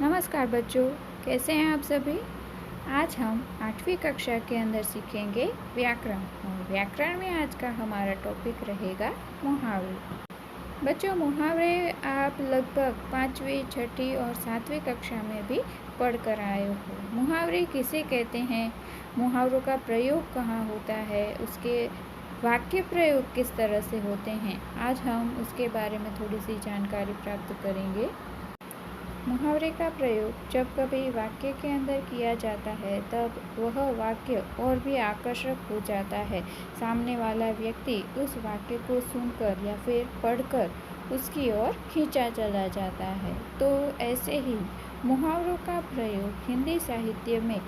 नमस्कार बच्चों, कैसे हैं आप सभी। आज हम 8वीं कक्षा के अंदर सीखेंगे व्याकरण और व्याकरण में आज का हमारा टॉपिक रहेगा मुहावरे। बच्चों, मुहावरे आप लगभग 5वीं, 6वीं और 7वीं कक्षा में भी पढ़कर आए हो। मुहावरे किसे कहते हैं, मुहावरों का प्रयोग कहाँ होता है, उसके वाक्य प्रयोग किस तरह से होते हैं, आज हम उसके बारे में थोड़ी सी जानकारी प्राप्त करेंगे। मुहावरे का प्रयोग जब कभी वाक्य के अंदर किया जाता है तब वह वाक्य और भी आकर्षक हो जाता है। सामने वाला व्यक्ति उस वाक्य को सुनकर या फिर पढ़कर उसकी ओर खींचा चला जाता है। तो ऐसे ही मुहावरों का प्रयोग हिंदी साहित्य में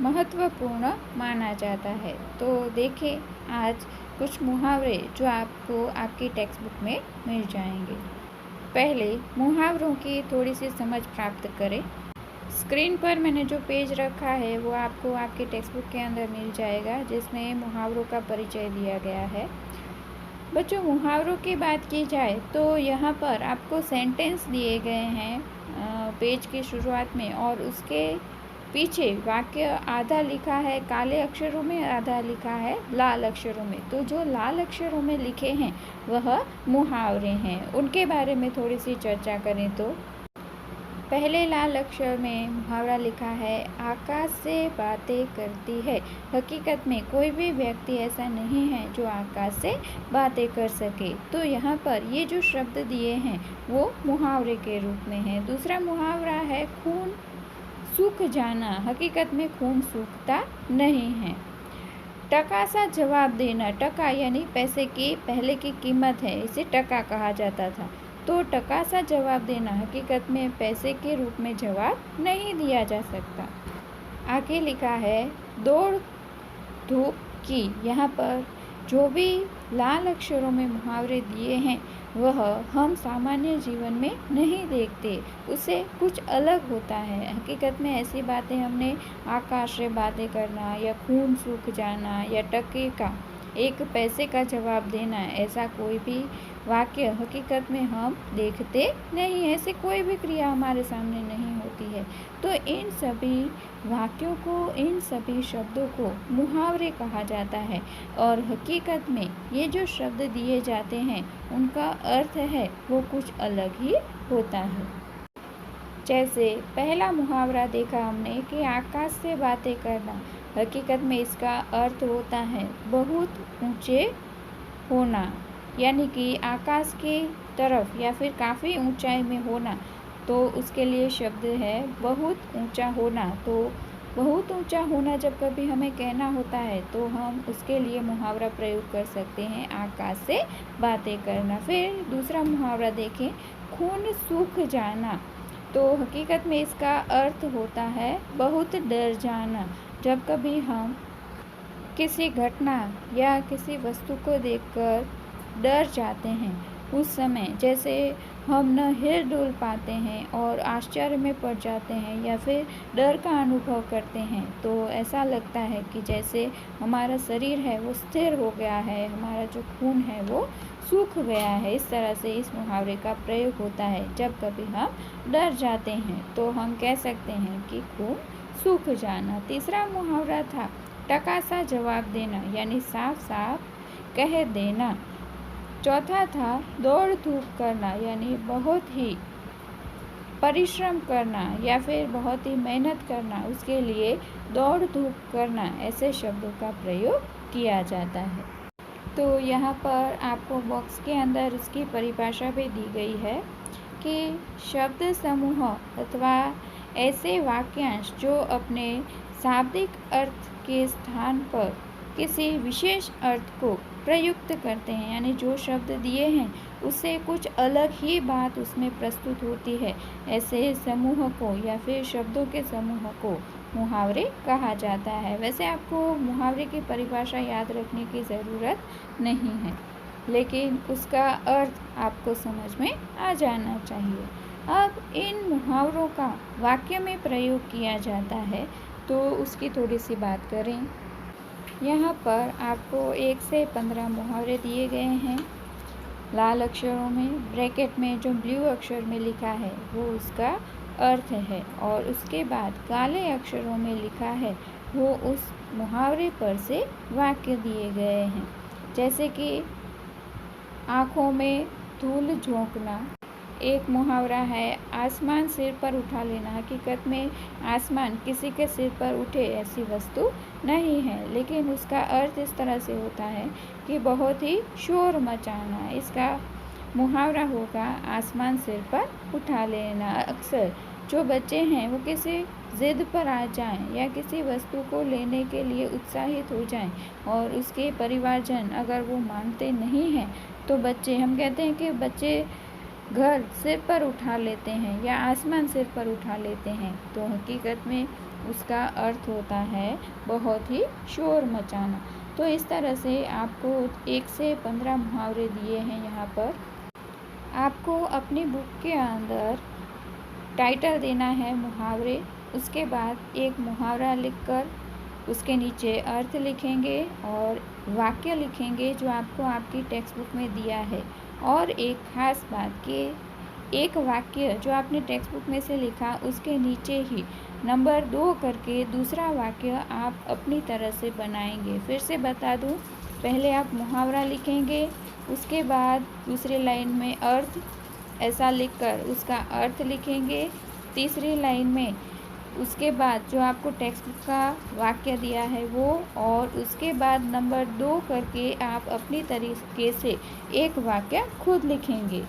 महत्वपूर्ण माना जाता है। तो देखें आज कुछ मुहावरे जो आपको आपकी टेक्स्ट बुक में मिल जाएंगे। पहले मुहावरों की थोड़ी सी समझ प्राप्त करें। स्क्रीन पर मैंने जो पेज रखा है वो आपको आपके टेक्स्ट बुक के अंदर मिल जाएगा, जिसमें मुहावरों का परिचय दिया गया है। बच्चों, मुहावरों की बात की जाए तो यहाँ पर आपको सेंटेंस दिए गए हैं पेज की शुरुआत में, और उसके पीछे वाक्य आधा लिखा है काले अक्षरों में, आधा लिखा है लाल अक्षरों में। तो जो लाल अक्षरों में लिखे हैं वह मुहावरे हैं। उनके बारे में थोड़ी सी चर्चा करें तो पहले लाल अक्षर में मुहावरा लिखा है, आकाश से बातें करती है। हकीकत में कोई भी व्यक्ति ऐसा नहीं है जो आकाश से बातें कर सके। तो यहाँ पर ये जो शब्द दिए हैं वो मुहावरे के रूप में है। दूसरा मुहावरा है खून सूख जाना। हकीकत में खून सूखता नहीं है। टका सा जवाब देना। टका यानी पैसे की पहले की कीमत है, इसे टका कहा जाता था। तो टका सा जवाब देना, हकीकत में पैसे के रूप में जवाब नहीं दिया जा सकता। आगे लिखा है दौड़ धूप की। यहाँ पर जो भी लाल अक्षरों में मुहावरे दिए हैं वह हम सामान्य जीवन में नहीं देखते, उससे कुछ अलग होता है। हकीकत में ऐसी बातें हमने आकाश से बातें करना या खून सूख जाना या टके का एक पैसे का जवाब देना, ऐसा कोई भी वाक्य हकीकत में हम देखते नहीं, ऐसे कोई भी क्रिया हमारे सामने नहीं होती है। तो इन सभी वाक्यों को, इन सभी शब्दों को मुहावरे कहा जाता है। और हकीकत में ये जो शब्द दिए जाते हैं उनका अर्थ है वो कुछ अलग ही होता है। जैसे पहला मुहावरा देखा हमने कि आकाश से बातें करना। हकीकत में इसका अर्थ होता है बहुत ऊंचे होना, यानी कि आकाश की तरफ या फिर काफ़ी ऊंचाई में होना। तो उसके लिए शब्द है बहुत ऊंचा होना। तो बहुत ऊंचा होना जब कभी हमें कहना होता है तो हम उसके लिए मुहावरा प्रयोग कर सकते हैं, आकाश से बातें करना। फिर दूसरा मुहावरा देखें, खून सूख जाना। तो हकीकत में इसका अर्थ होता है बहुत डर जाना। जब कभी हम किसी घटना या किसी वस्तु को देखकर डर जाते हैं, उस समय जैसे हम न हिल डुल पाते हैं और आश्चर्य में पड़ जाते हैं या फिर डर का अनुभव करते हैं, तो ऐसा लगता है कि जैसे हमारा शरीर है वो स्थिर हो गया है, हमारा जो खून है वो सूख गया है। इस तरह से इस मुहावरे का प्रयोग होता है। जब कभी हम डर जाते हैं तो हम कह सकते हैं कि खून सूख जाना। तीसरा मुहावरा था टका सा जवाब देना, यानी साफ साफ कह देना। चौथा था दौड़ धूप करना, यानी बहुत ही परिश्रम करना या फिर बहुत ही मेहनत करना, उसके लिए दौड़ धूप करना, ऐसे शब्दों का प्रयोग किया जाता है। तो यहाँ पर आपको बॉक्स के अंदर इसकी परिभाषा भी दी गई है कि शब्द समूह अथवा ऐसे वाक्यांश जो अपने शाब्दिक अर्थ के स्थान पर किसी विशेष अर्थ को प्रयुक्त करते हैं, यानी जो शब्द दिए हैं उससे कुछ अलग ही बात उसमें प्रस्तुत होती है, ऐसे समूह को या फिर शब्दों के समूह को मुहावरे कहा जाता है। वैसे आपको मुहावरे की परिभाषा याद रखने की ज़रूरत नहीं है, लेकिन उसका अर्थ आपको समझ में आ जाना चाहिए। अब इन मुहावरों का वाक्य में प्रयोग किया जाता है तो उसकी थोड़ी सी बात करें। यहाँ पर आपको 1 से 15 मुहावरे दिए गए हैं लाल अक्षरों में। ब्रैकेट में जो ब्लू अक्षर में लिखा है वो उसका अर्थ है और उसके बाद काले अक्षरों में लिखा है वो उस मुहावरे पर से वाक्य दिए गए हैं। जैसे कि आँखों में धूल झोंकना एक मुहावरा है। आसमान सिर पर उठा लेना, हकीकत में आसमान किसी के सिर पर उठे ऐसी वस्तु नहीं है, लेकिन उसका अर्थ इस तरह से होता है कि बहुत ही शोर मचाना। इसका मुहावरा होगा आसमान सिर पर उठा लेना। अक्सर जो बच्चे हैं वो किसी ज़िद पर आ जाएं या किसी वस्तु को लेने के लिए उत्साहित हो जाएं और उसके परिवारजन अगर वो मानते नहीं हैं तो बच्चे, हम कहते हैं कि बच्चे घर सिर पर उठा लेते हैं या आसमान सिर पर उठा लेते हैं, तो हकीकत में उसका अर्थ होता है बहुत ही शोर मचाना। तो इस तरह से आपको 1 से 15 मुहावरे दिए हैं यहाँ पर। आपको अपनी बुक के अंदर टाइटल देना है मुहावरे, उसके बाद एक मुहावरा लिखकर उसके नीचे अर्थ लिखेंगे और वाक्य लिखेंगे जो आपको आपकी टेक्स्ट बुक में दिया है। और एक ख़ास बात कि एक वाक्य जो आपने टेक्स्ट बुक में से लिखा उसके नीचे ही नंबर 2 करके दूसरा वाक्य आप अपनी तरह से बनाएंगे। फिर से बता दूं, पहले आप मुहावरा लिखेंगे, उसके बाद दूसरी लाइन में अर्थ ऐसा लिखकर उसका अर्थ लिखेंगे, तीसरी लाइन में उसके बाद जो आपको टेक्स्ट बुक का वाक्य दिया है वो, और उसके बाद नंबर 2 करके आप अपनी तरीके से एक वाक्य खुद लिखेंगे।